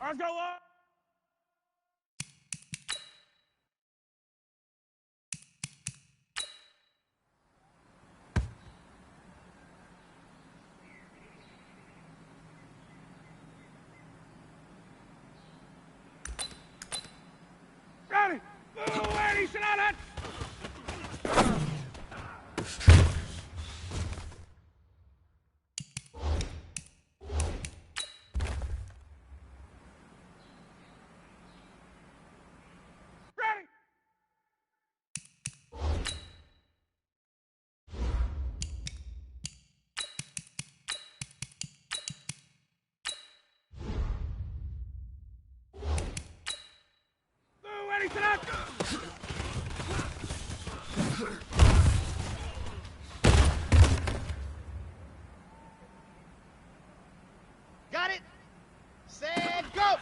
Cars go up! Ready! Move away, sit on it! Ready, sit up! Got it? Set, go!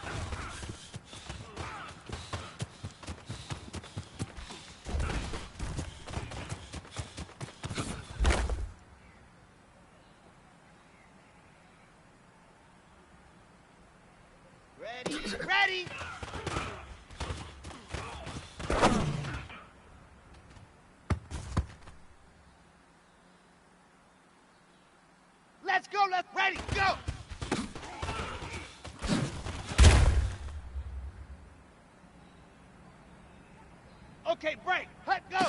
Ready, ready! Let's go, let's ready, go! Okay, break, hut, go!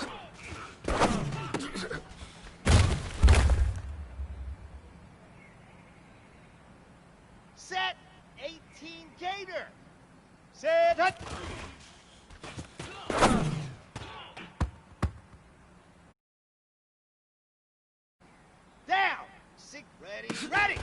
Set, 18 Gator! Set, hut! Down! Six, ready, ready!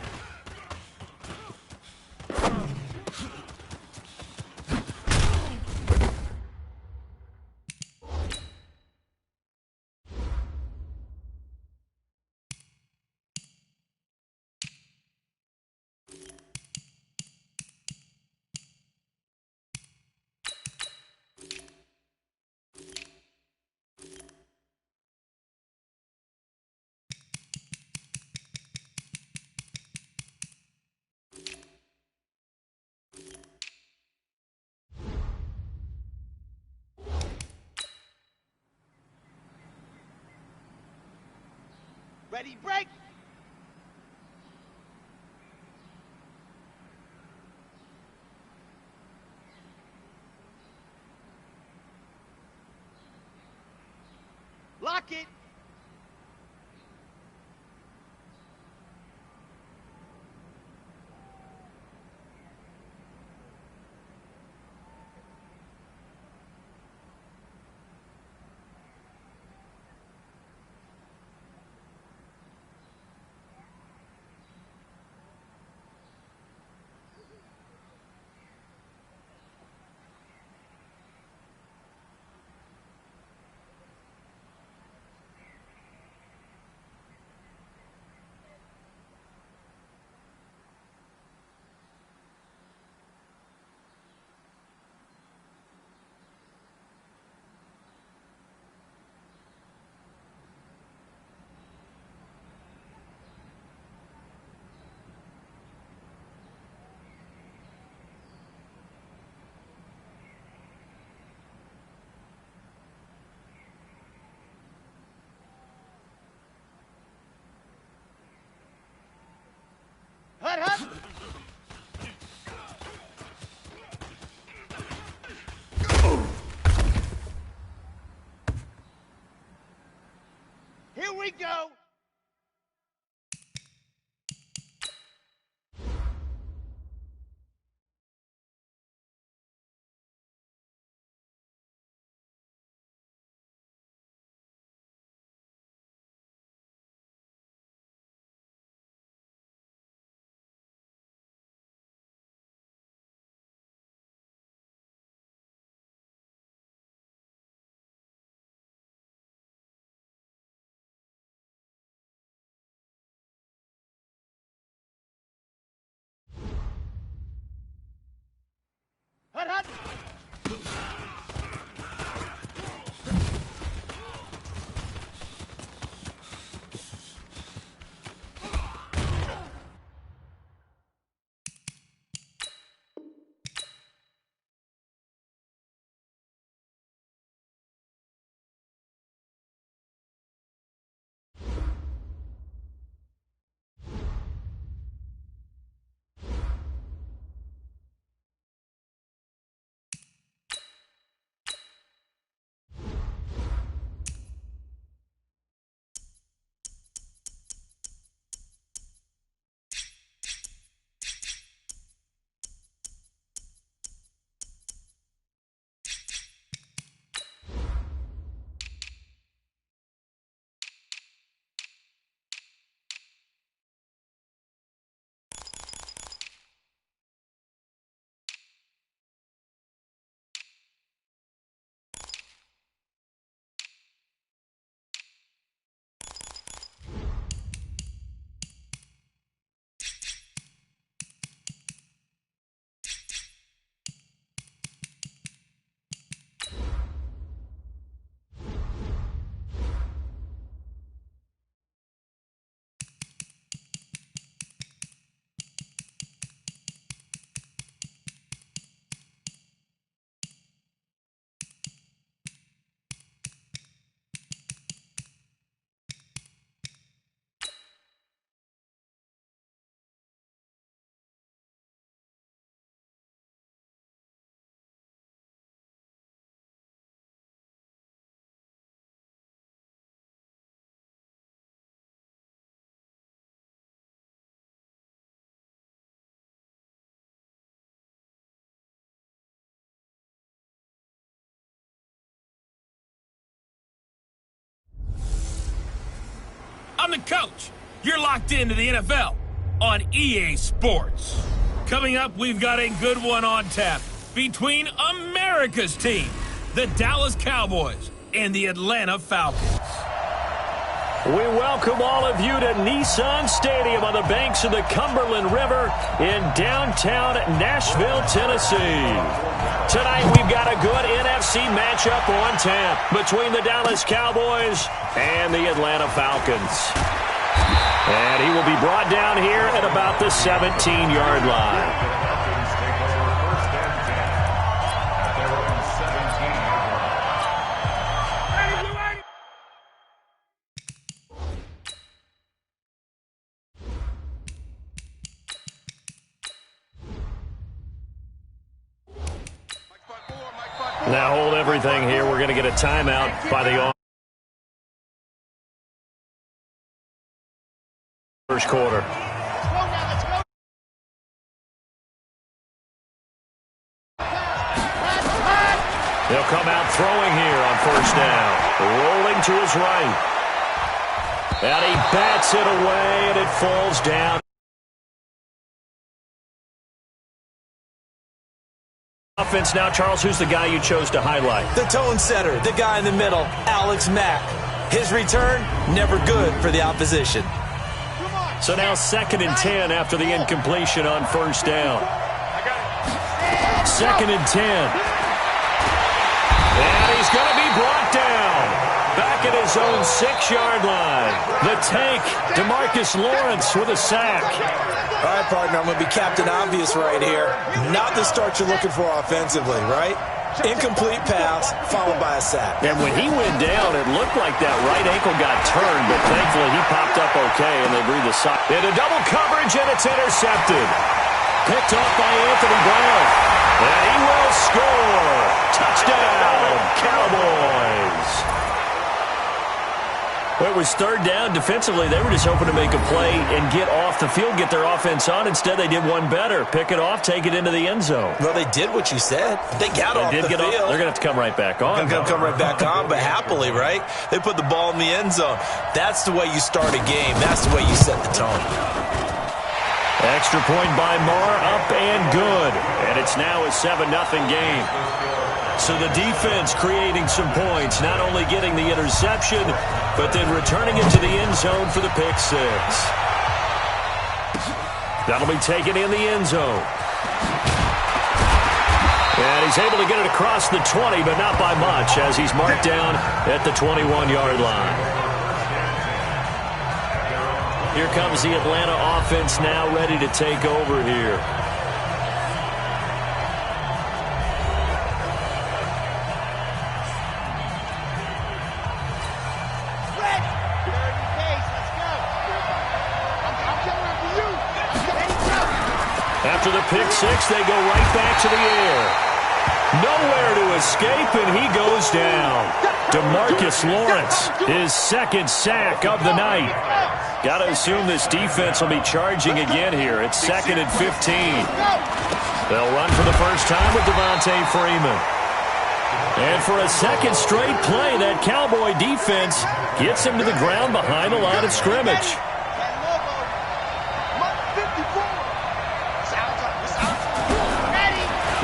Ready, break! Lock it! Hut, hut! Here we go! Hut, hut! the coach. You're locked into the NFL on EA Sports. Coming up, we've got a good one on tap between America's team, the Dallas Cowboys, and the Atlanta Falcons. We welcome all of you to Nissan Stadium on the banks of the Cumberland River in downtown Nashville, Tennessee. Tonight we've got a good NFC matchup on tap between the Dallas Cowboys and the Atlanta Falcons. And he will be brought down here at about the 17-yard line. Now hold everything here. We're going to get a timeout by the first quarter. He'll come out throwing here on first down. Rolling to his right. And he bats it away, and it falls down. Offense now, Charles, who's the guy you chose to highlight? The tone setter, the guy in the middle, Alex Mack. His return, never good for the opposition. So now 2nd and 10 after the incompletion on first down. 2nd and 10. And he's going to be brought down. Back at his own 6-yard line. The tank, DeMarcus Lawrence with a sack. All right, partner, I'm going to be Captain Obvious right here. Not the start you're looking for offensively, right? Incomplete pass, followed by a sack. And when he went down, it looked like that right ankle got turned, but thankfully he popped up okay, and they breathed a sigh. Into double coverage, and it's intercepted. Picked off by Anthony Brown. And he will score. Touchdown, Cowboys. Well, it was third down. Defensively, they were just hoping to make a play and get off the field, get their offense on. Instead, they did one better. Pick it off, take it into the end zone. Well, they did what you said. They got off the field. They're going to have to come right back on. They're going to come right back on, but happily, right? They put the ball in the end zone. That's the way you start a game. That's the way you set the tone. Extra point by Marr, up and good. And it's now a 7-0 game. So the defense creating some points, not only getting the interception, but then returning it to the end zone for the pick six. That'll be taken in the end zone. And he's able to get it across the 20, but not by much, as he's marked down at the 21-yard line. Here comes the Atlanta offense now ready to take over here. After the pick six, they go right back to the air. Nowhere to escape, and he goes down. DeMarcus Lawrence, his 2nd sack of the night. Got to assume this defense will be charging again here. It's 2nd and 15. They'll run for the first time with Devontae Freeman. And for a second straight play, that Cowboy defense gets him to the ground behind the line of scrimmage.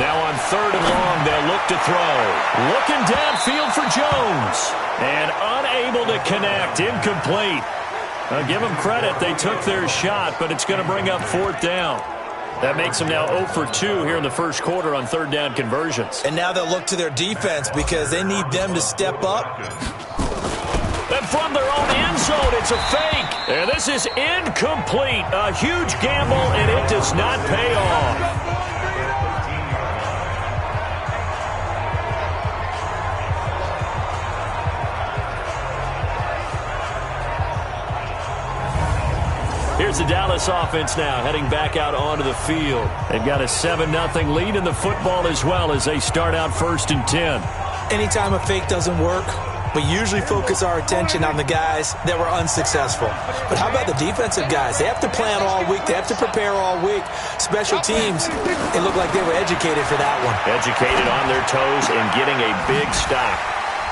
Now on 3rd and long, they'll look to throw. Looking downfield for Jones. And unable to connect. Incomplete. Give them credit. They took their shot, but it's going to bring up 4th down. That makes them now 0 for 2 here in the first quarter on 3rd down conversions. And now they'll look to their defense because they need them to step up. And from their own end zone, it's a fake. And this is incomplete. A huge gamble, and it does not pay off. Here's the Dallas offense now heading back out onto the field. They've got a 7-0 lead in the football as well as they start out 1st and 10. Anytime a fake doesn't work, we usually focus our attention on the guys that were unsuccessful. But how about the defensive guys? They have to plan all week. They have to prepare all week. Special teams, it looked like they were educated for that one. Educated on their toes and getting a big stop.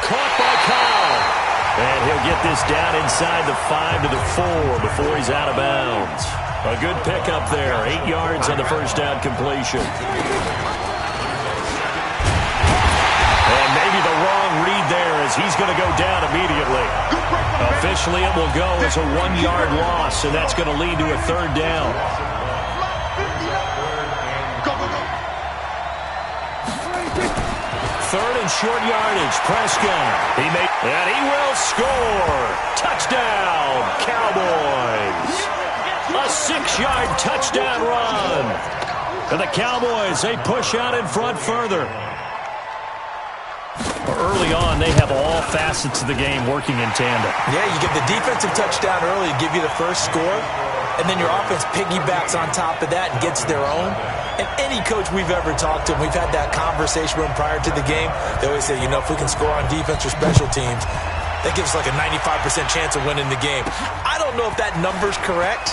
Caught by Kyle. And he'll get this down inside the 5 to the 4 before he's out of bounds. A good pickup there. 8 yards on the first down completion. And maybe the wrong read there as he's going to go down immediately. Officially, it will go as a 1-yard loss, and that's going to lead to a third down. Third and short yardage. Prescott. And he will score. Touchdown, Cowboys. A 6-yard touchdown run. And the Cowboys, they push out in front further. Early on, they have all facets of the game working in tandem. Yeah, you get the defensive touchdown early to give you the first score, and then your offense piggybacks on top of that and gets their own. And any coach we've ever talked to, we've had that conversation with them prior to the game, they always say, you know, if we can score on defense or special teams, that gives us like a 95% chance of winning the game. I don't know if that number's correct,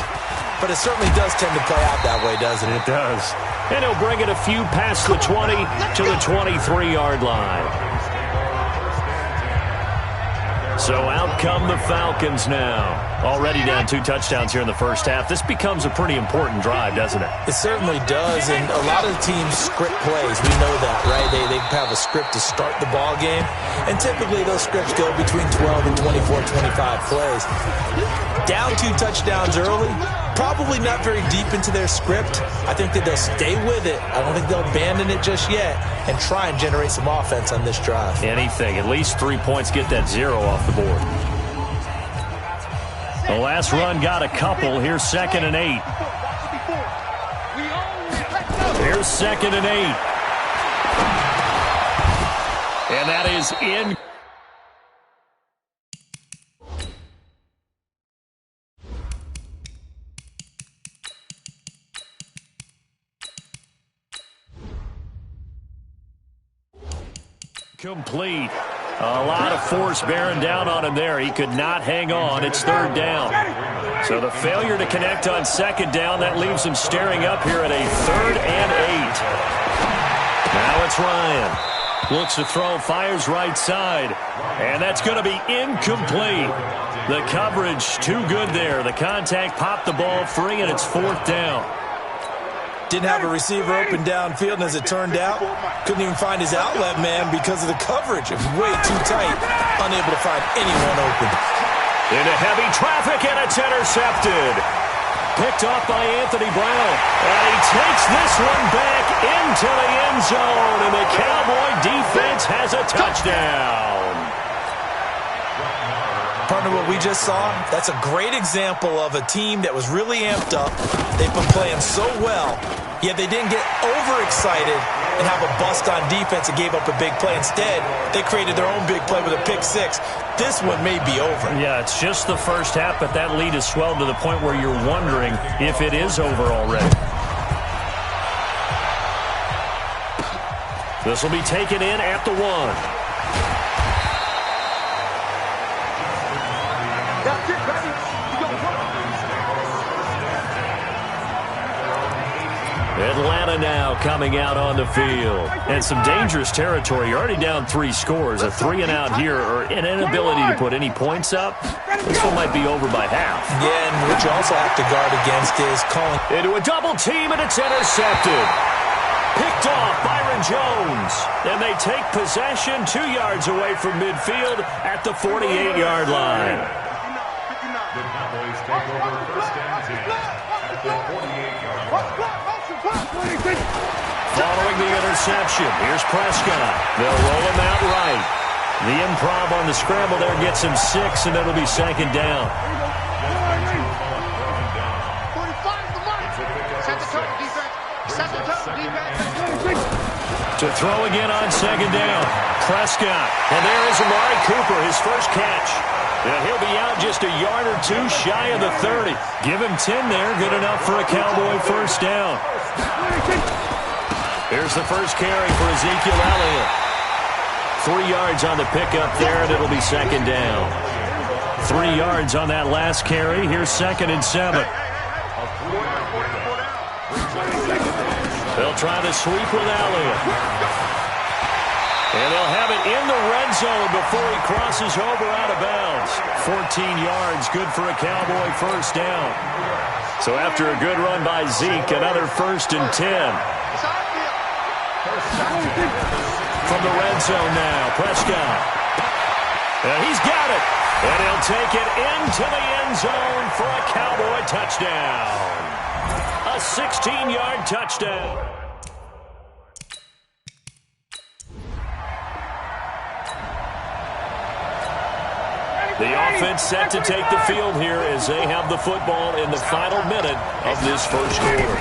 but it certainly does tend to play out that way, doesn't it? It does. And he'll bring it a few past the 20 to the 23-yard line. So out come the Falcons now. Already down 2 touchdowns here in the first half. This becomes a pretty important drive, doesn't it? It certainly does, and a lot of teams script plays. We know that, right? They have a script to start the ball game, and typically those scripts go between 12 and 24, 25 plays. Down 2 touchdowns early, probably not very deep into their script. I think that they'll stay with it. I don't think they'll abandon it just yet and try and generate some offense on this drive. Anything. At least 3 points, get that 0 off the board. The last run got a couple. Here's 2nd and 8. Here's 2nd and 8. And that is in. Complete. A lot of force bearing down on him there. He could not hang on. It's 3rd down. So the failure to connect on 2nd down, that leaves him staring up here at a 3rd and 8. Now it's Ryan. Looks to throw, fires right side. And that's going to be incomplete. The coverage too good there. The contact popped the ball free, and it's 4th down. Didn't have a receiver open downfield, and as it turned out, couldn't even find his outlet man because of the coverage. It was way too tight, unable to find anyone open. Into heavy traffic, and it's intercepted. Picked off by Anthony Brown. And he takes this one back into the end zone, and the Cowboy defense has a touchdown. Partner, what we just saw, that's a great example of a team that was really amped up. They've been playing so well, yet they didn't get overexcited and have a bust on defense and gave up a big play. Instead, they created their own big play with a pick 6. This one may be over. Yeah, it's just the first half, but that lead has swelled to the point where you're wondering if it is over already. This will be taken in at the 1. Atlanta now coming out on the field. And some dangerous territory. You're already down 3 scores. A 3-and-out here, or an inability to put any points up. This one might be over by half. Yeah, and what you also have to guard against is calling. Into a double team, and it's intercepted. Picked off Byron Jones. And they take possession 2 yards away from midfield at the 48-yard line. The Cowboys take over first and 10 at the 48-yard line. Following the interception, here's Prescott. They'll roll him out right. The improv on the scramble there gets him 6, and it'll be 2nd down. To throw again on 2nd down. Prescott. And there is Amari Cooper, his first catch. And he'll be out just a yard or 2 shy of the 30. Give him 10 there. Good enough for a Cowboy first down. Here's the first carry for Ezekiel Elliott. 3 yards on the pickup there, and it'll be 2nd down. 3 yards on that last carry. Here's 2nd and 7. They'll try to sweep with Elliott. And they'll have it in the red zone before he crosses over out of bounds. 14 yards, good for a Cowboy first down. So after a good run by Zeke, another 1st and 10. From the red zone now, Prescott. And he's got it. And he'll take it into the end zone for a Cowboy touchdown. A 16-yard touchdown. The offense set to take the field here as they have the football in the final minute of this first quarter.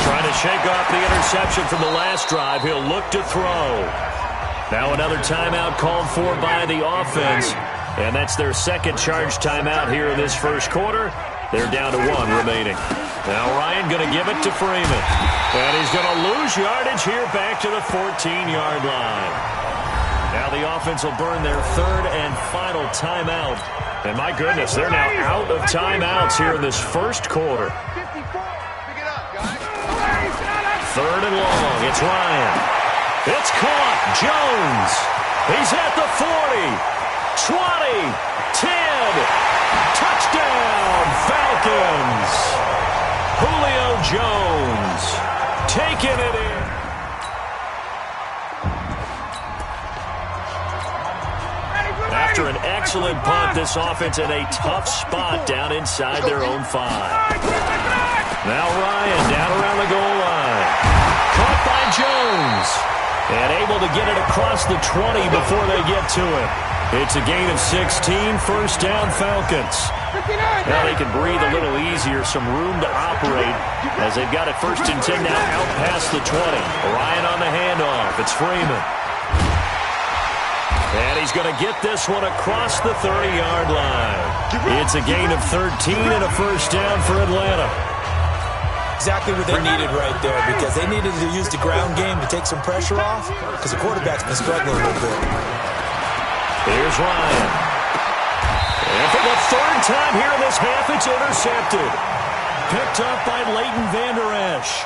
Trying to shake off the interception from the last drive. He'll look to throw. Now another timeout called for by the offense. And that's their second charge timeout here in this first quarter. They're down to 1 remaining. Now Ryan going to give it to Freeman. And he's going to lose yardage here back to the 14-yard line. Now the offense will burn their 3rd and final timeout. And my goodness, they're now out of timeouts here in this first quarter. 3rd and long. It's Ryan. It's caught. Jones. He's at the 40. 20, 10, touchdown, Falcons. Julio Jones taking it in. After an excellent punt, this offense in a tough spot down inside their own 5. Now Ryan down around the goal line. Caught by Jones. And able to get it across the 20 before they get to it. It's a gain of 16, 1st down Falcons. Now they can breathe a little easier, some room to operate as they've got it 1st and 10 now out past the 20. Ryan on the handoff. It's Freeman. And he's going to get this one across the 30-yard line. It's a gain of 13 and a 1st down for Atlanta. Exactly what they needed right there because they needed to use the ground game to take some pressure off because the quarterback's been struggling a little bit. Here's Ryan. And for the 3rd time here in this half, it's intercepted. Picked up by Leighton Vander Esch.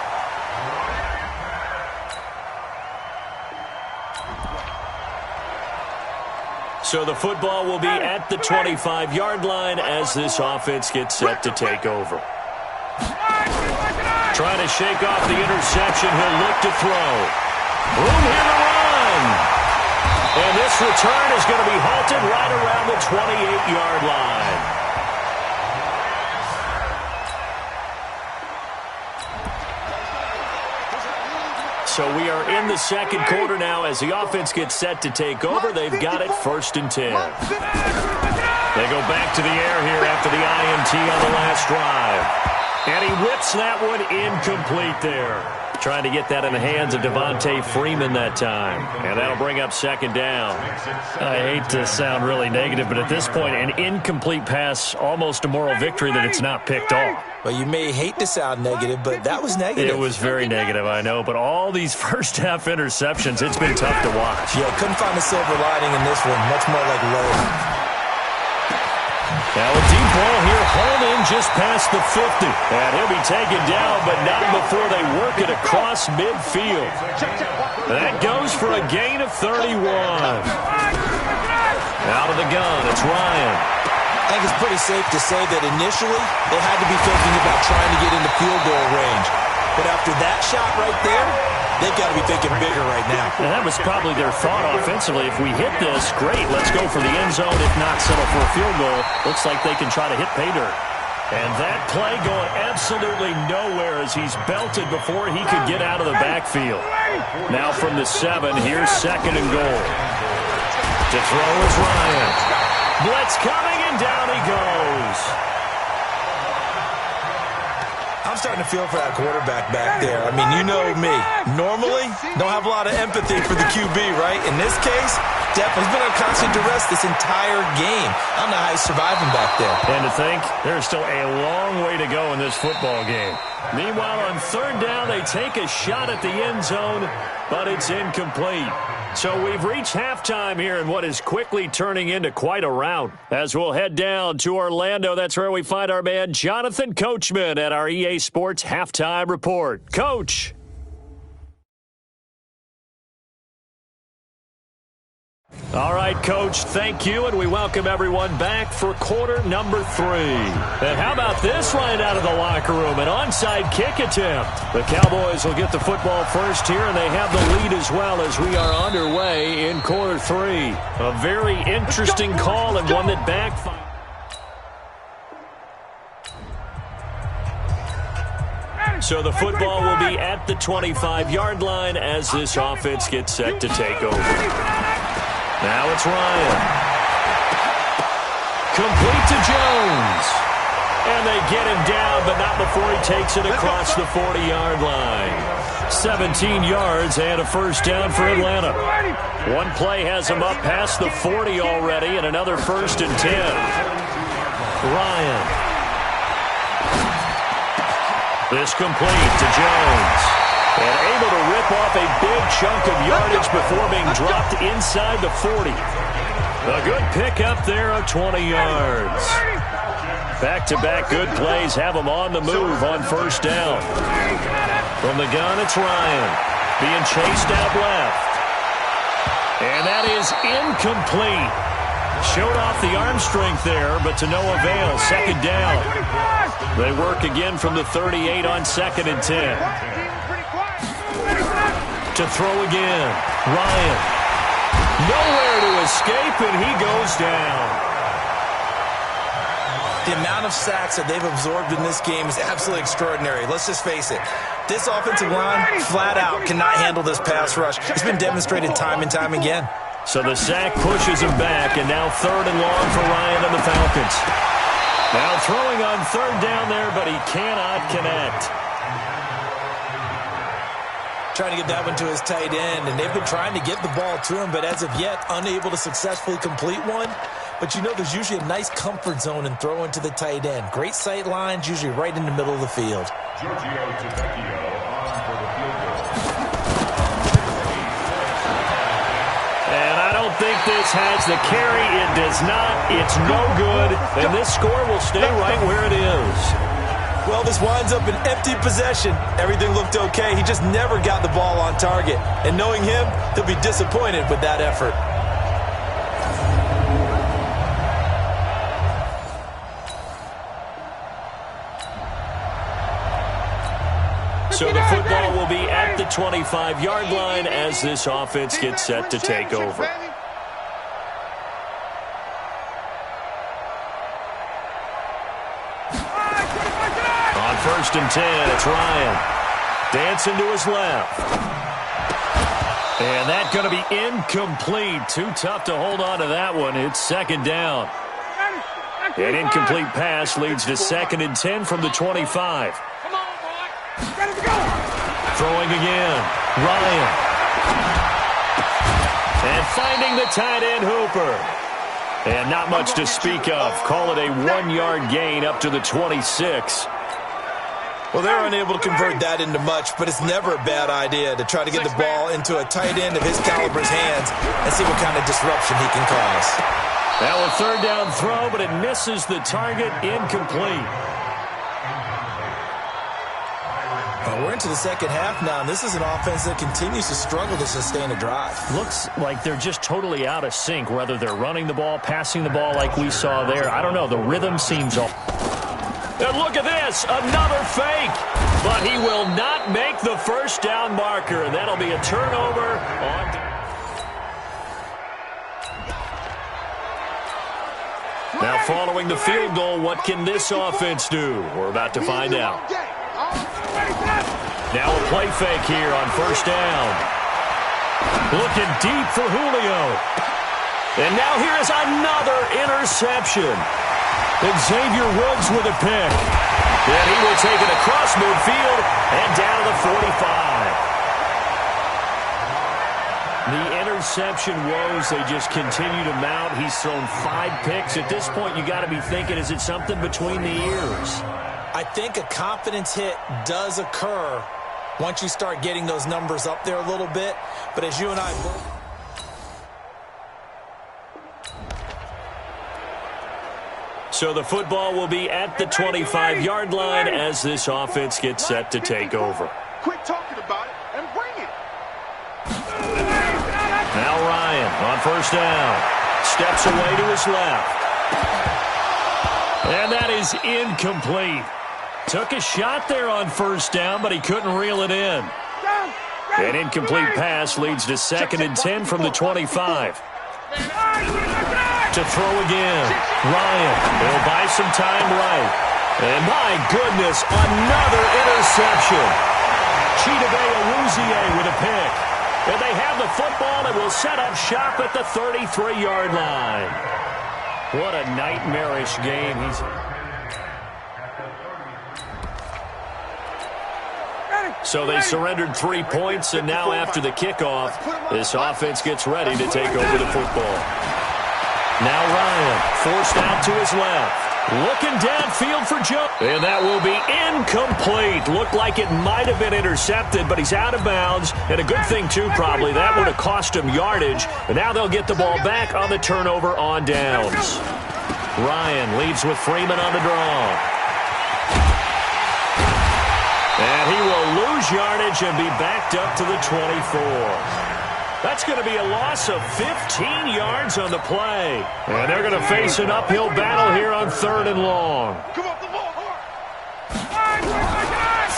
So the football will be at the 25-yard line as this offense gets set to take over. Trying to shake off the interception. He'll look to throw. Room here to run. And this return is going to be halted right around the 28-yard line. So we are in the second quarter now as the offense gets set to take over. They've got it 1st and 10. They go back to the air here after the INT on the last drive. And he whips that one incomplete there. Trying to get that in the hands of Devontae Freeman that time. And that'll bring up 2nd down. I hate to sound really negative, but at this point, an incomplete pass, almost a moral victory that it's not picked off. Well, you may hate to sound negative, but that was negative. It was very negative, I know. But all these first-half interceptions, it's been tough to watch. Yeah, couldn't find a silver lining in this one. Much more like low. Now a deep ball here, hauled in just past the 50. And he'll be taken down, but not before they work it across midfield. That goes for a gain of 31. Out of the gun, it's Ryan. I think it's pretty safe to say that initially they had to be thinking about trying to get into field goal range. But after that shot right there, they've got to be thinking bigger right now. And that was probably their thought offensively. If we hit this, great, let's go for the end zone. If not, settle for a field goal. Looks like they can try to hit pay dirt. And that play going absolutely nowhere as he's belted before he could get out of the backfield. Now from the 7, here's 2nd and goal. To throw is Ryan. Blitz coming, and down he goes. I'm starting to feel for that quarterback back there. I mean, you know me. Normally, don't have a lot of empathy for the QB, right? In this case, definitely he's been on constant duress this entire game. I don't know how he's surviving back there. And to think, there's still a long way to go in this football game. Meanwhile, on 3rd down, they take a shot at the end zone, but it's incomplete. So we've reached halftime here in what is quickly turning into quite a rout. As we'll head down to Orlando, that's where we find our man Jonathan Coachman at our EA Sports Halftime Report. Coach. All right, Coach, thank you, and we welcome everyone back for quarter number 3. And how about this right out of the locker room, an onside kick attempt. The Cowboys will get the football first here, and they have the lead as well as we are underway in quarter 3. A very interesting call and one that backfired. So the football will be at the 25-yard line as this offense gets set to take over. Now it's Ryan. Complete to Jones. And they get him down, but not before he takes it across the 40-yard line. 17 yards and a first down for Atlanta. One play has him up past the 40 already, and another 1st and 10. Ryan. This complete to Jones. And able to rip off a big chunk of yardage before being dropped inside the 40. A good pickup there of 20 yards. Back-to-back good plays have him on the move on first down. From the gun, it's Ryan. Being chased out left. And that is incomplete. Showed off the arm strength there, but to no avail. Second down. They work again from the 38 on 2nd and 10. To throw again. Ryan. Nowhere to escape, and he goes down. The amount of sacks that they've absorbed in this game is absolutely extraordinary. Let's just face it. This offensive line, flat out, cannot handle this pass rush. It's been demonstrated time and time again. So the sack pushes him back, and now 3rd and long for Ryan and the Falcons. Now throwing on 3rd down there, but he cannot connect. Trying to get that one to his tight end, and they've been trying to get the ball to him, but as of yet, unable to successfully complete one. But you know, there's usually a nice comfort zone in throwing to the tight end. Great sight lines, usually right in the middle of the field. And I don't think this has the carry. It does not. It's no good. And this score will stay right where it is. Well, this winds up an empty possession. Everything looked okay. He just never got the ball on target. And knowing him, he'll be disappointed with that effort. So the football will be at the 25-yard line as this offense gets set to take over. On 1st and 10, it's Ryan. Dancing to his left. And that's going to be incomplete. Too tough to hold on to that one. It's 2nd down. An incomplete pass leads to 2nd and 10 from the 25. Throwing again. Ryan. And finding the tight end Hooper. And not much to speak of. Call it a 1-yard gain up to the 26. Well, they're unable to convert that into much, but it's never a bad idea to try to get the ball into a tight end of his caliber's hands and see what kind of disruption he can cause. Now a 3rd down throw, but it misses the target. Incomplete. We're into the 2nd half now, and this is an offense that continues to struggle to sustain a drive. Looks like they're just totally out of sync, whether they're running the ball, passing the ball like we saw there. I don't know. The rhythm seems off. And look at this, another fake. But he will not make the 1st down marker, and that'll be a turnover. Now following the field goal, what can this offense do? We're about to find out. Now a play fake here on 1st down. Looking deep for Julio. And now here is another interception. Xavier Woods with a pick. And he will take it across midfield and down to the 45. The interception woes, they just continue to mount. He's thrown 5 picks. At this point, you got to be thinking, is it something between the ears? I think a confidence hit does occur once you start getting those numbers up there a little bit. But as you and I both... So the football will be at the 25-yard line as this offense gets set to take over. Quit talking about it and bring it. Now Ryan. On first down, steps away to his left. And that is incomplete. Took a shot there on first down, but he couldn't reel it in. An incomplete pass leads to 2nd and 10 from the 25. To throw again. Ryan, he'll buy some time right. And my goodness, another interception. JJutre with a pick. And they have the football and will set up shop at the 33-yard line. What a nightmarish game he's in. So they surrendered 3 points, and now after the kickoff, this offense gets ready to take over the football. Now Ryan, forced out to his left. Looking downfield for Joe. And that will be incomplete. Looked like it might have been intercepted, but he's out of bounds. And a good thing, too, probably. That would have cost him yardage. But now they'll get the ball back on the turnover on downs. Ryan leads with Freeman on the draw. And he will lose yardage and be backed up to the 24. That's going to be a loss of 15 yards on the play. And they're going to face an uphill battle here on 3rd and long.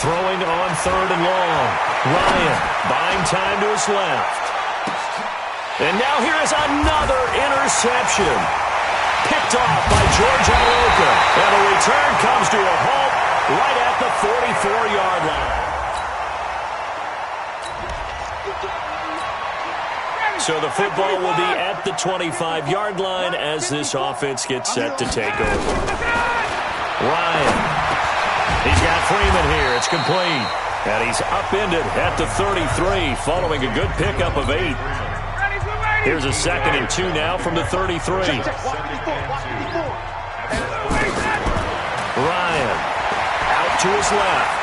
Throwing on 3rd and long. Ryan buying time to his left. And now here is another interception. Picked off by George Iloka. And the return comes to a halt right at the 44-yard line. So the football will be at the 25-yard line as this offense gets set to take over. Ryan. He's got Freeman here. It's complete. And he's upended at the 33 following a good pickup of 8. Here's a 2nd and 2 now from the 33. Ryan out to his left.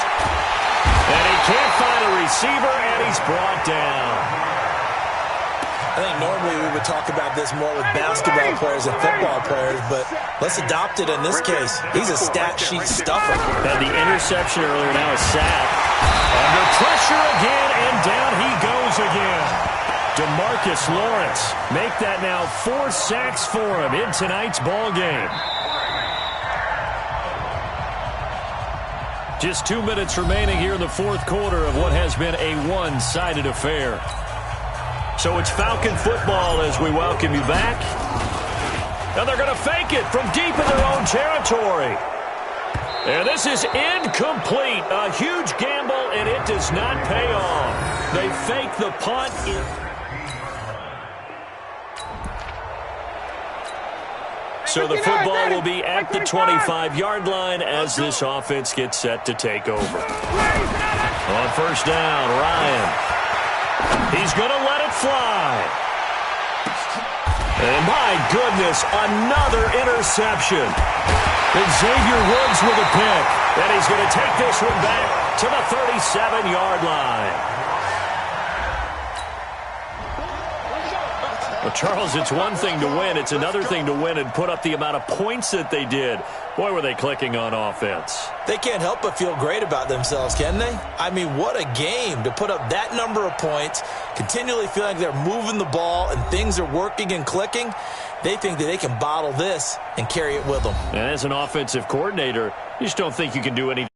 And he can't find a receiver, and he's brought down. I think normally we would talk about this more with basketball players and football players, but let's adopt it in this case. He's a stat sheet stuffer. Had the interception earlier, now a sack. Under pressure again, and down he goes again. DeMarcus Lawrence make that now 4 sacks for him in tonight's ball game. Just 2 minutes remaining here in the 4th quarter of what has been a one-sided affair. So it's Falcon football as we welcome you back. And they're going to fake it from deep in their own territory. And this is incomplete. A huge gamble, and it does not pay off. They fake the punt. So the football will be at the 25-yard line as this offense gets set to take over. On first down, Ryan. He's going to let it fly. And my goodness, another interception. And Xavier Woods with a pick. And he's going to take this one back to the 37-yard line. Well, Charles, it's one thing to win. It's another thing to win and put up the amount of points that they did. Boy, were they clicking on offense. They can't help but feel great about themselves, can they? I mean, what a game to put up that number of points, continually feel like they're moving the ball and things are working and clicking. They think that they can bottle this and carry it with them. And as an offensive coordinator, you just don't think you can do anything.